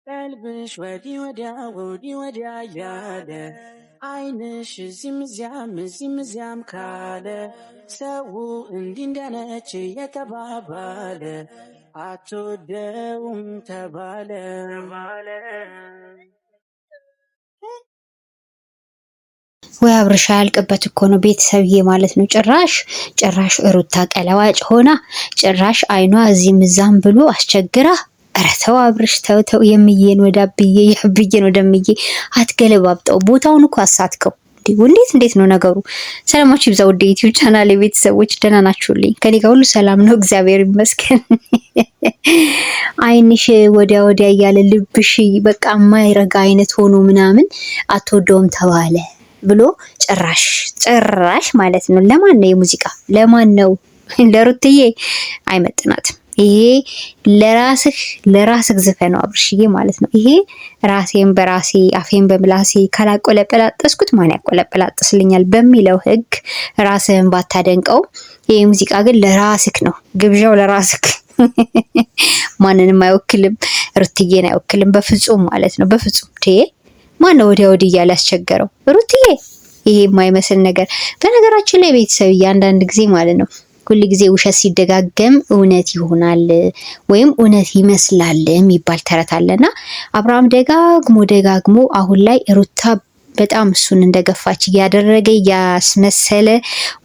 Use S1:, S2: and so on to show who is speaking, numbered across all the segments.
S1: ቀልብሽ ወዲህ ወዲያ ያለ አይንሽ እዚህም እዚያም ካለ ሰው እንዲህ እንደነች የተባባለ አትወደውም ተባለ።
S2: ወይ አብርሻ ያልቅበት እኮ ነው ቤተሰብዬ ማለት ነው። ጭራሽ ሩታ ቀለዋጭ ሆና ጭራሽ አይኗ እዚህም እዛም ብሎ አስቸግራ። ኧረ ተው አብርሽ ተው፣ የምዬን ወደ አብዬ የብዬን ወደ ምዬ አትገለባብጠው። ቦታውን እኮ አሳትከው። እንዴት ነው ነገሩ? ሰላማችሁ ይብዛ ውድ ዩቲዩብ ቻናል ቤተሰቦች፣ ደህና ናችሁልኝ? ከኔ ጋር ሁሉ ሰላም ነው እግዚአብሔር ይመስገን። አይንሽ ወዲያ እያለ ልብሽ በቃ የማይረጋ አይነት ሆኖ ምናምን አትወደውም ተባለ ብሎ ጭራሽ ማለት ነው። ለማን ነው የሙዚቃ ለማን ነው? ለሩትዬ አይመጥናትም። ይሄ ለራስህ ዘፈነው አብርሽዬ ማለት ነው። ይሄ ራሴን በራሴ አፌን በምላሴ ካላቆለጰላጠስኩት ማን ያቆለጰላጥስልኛል በሚለው ህግ ራስህን ባታደንቀው፣ ይሄ ሙዚቃ ግን ለራስህ ነው። ግብዣው ለራስህ ማንንም አይወክልም። ሩትዬን አይወክልም በፍጹም ማለት ነው። በፍጹም ማን ነው ወዲያ እያለ ያስቸገረው? ሩትዬ። ይሄ የማይመስል ነገር። በነገራችን ላይ ቤተሰብ አንዳንድ ጊዜ ማለት ነው ሁሉ ጊዜ ውሸት ሲደጋገም እውነት ይሆናል ወይም እውነት ይመስላል የሚባል ተረት አለና አብርሃም ደጋግሞ አሁን ላይ ሩታ በጣም እሱን እንደገፋች እያደረገ ያስመሰለ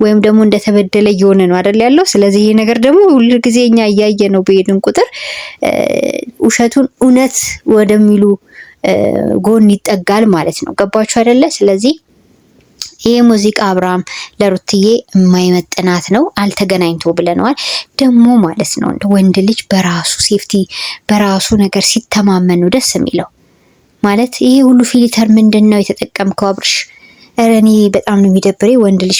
S2: ወይም ደግሞ እንደተበደለ እየሆነ ነው አይደል ያለው። ስለዚህ ይሄ ነገር ደግሞ ሁሉ ጊዜ እኛ እያየ ነው በሄድን ቁጥር ውሸቱን እውነት ወደሚሉ ጎን ይጠጋል ማለት ነው። ገባችሁ አይደለ? ስለዚህ ይሄ ሙዚቃ አብርሃም ለሩትዬ የማይመጥናት ነው። አልተገናኝቶ ብለነዋል ደግሞ ማለት ነው። ወንድ ልጅ በራሱ ሴፍቲ በራሱ ነገር ሲተማመን ነው ደስ የሚለው ማለት። ይሄ ሁሉ ፊልተር ምንድነው የተጠቀምከው አብርሽ? ኧረ እኔ በጣም ነው የሚደብረኝ ወንድ ልጅ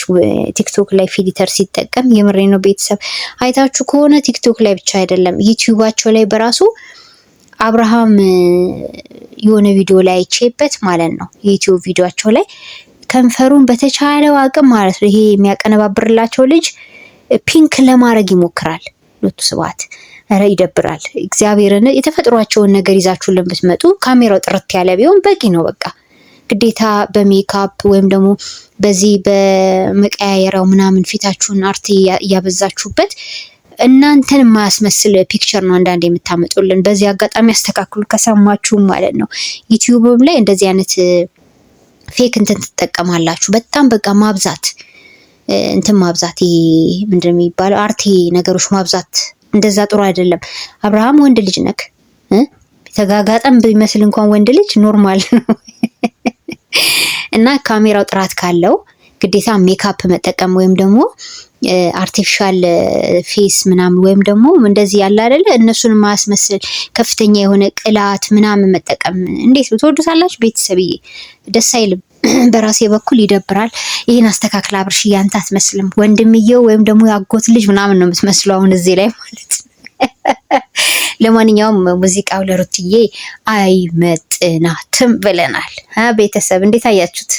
S2: ቲክቶክ ላይ ፊልተር ሲጠቀም። የምሬ ነው ቤተሰብ አይታችሁ ከሆነ ቲክቶክ ላይ ብቻ አይደለም ዩቲዩባቸው ላይ በራሱ አብርሃም የሆነ ቪዲዮ ላይ አይቼበት ማለት ነው የዩቲዩብ ቪዲዮአቸው ላይ ከንፈሩን በተቻለው አቅም ማለት ነው ይሄ የሚያቀነባብርላቸው ልጅ ፒንክ ለማድረግ ይሞክራል። ሎቱ ስባት ኧረ ይደብራል። እግዚአብሔርን የተፈጥሯቸውን ነገር ይዛችሁልን ብትመጡ ካሜራው ጥርት ያለ ቢሆን በቂ ነው። በቃ ግዴታ በሜካፕ ወይም ደግሞ በዚህ በመቀያየሪያው ምናምን ፊታችሁን አርት እያበዛችሁበት እናንተን የማያስመስል ፒክቸር ነው አንዳንዴ የምታመጡልን። በዚህ አጋጣሚ አስተካክሉ ከሰማችሁ ማለት ነው። ዩቲዩብም ላይ እንደዚህ አይነት ፌክ እንትን ትጠቀማላችሁ። በጣም በቃ ማብዛት ምንድነው የሚባለው አርቴ ነገሮች ማብዛት እንደዛ ጥሩ አይደለም። አብርሃም ወንድ ልጅ ነክ ተጋጋጠም ቢመስል እንኳን ወንድ ልጅ ኖርማል ነው እና ካሜራው ጥራት ካለው ግዴታ ሜካፕ መጠቀም ወይም ደግሞ አርቲፊሻል ፌስ ምናምን ወይም ደግሞ እንደዚህ ያለ አይደለ እነሱን ማስመሰል ከፍተኛ የሆነ ቅላት ምናምን መጠቀም እንዴት ትወዱታላችሁ ቤተሰብዬ? ደስ አይልም። በራሴ በኩል ይደብራል። ይሄን አስተካክላ አብርሽ ያንተ አትመስልም። ወንድምየው ወይም ደግሞ ያጎት ልጅ ምናምን ነው የምትመስለው አሁን እዚህ ላይ ማለት ነው። ለማንኛውም ሙዚቃው ለሩትዬ አይመጥናትም ብለናል። ቤተሰብ እንዴት አያችሁት?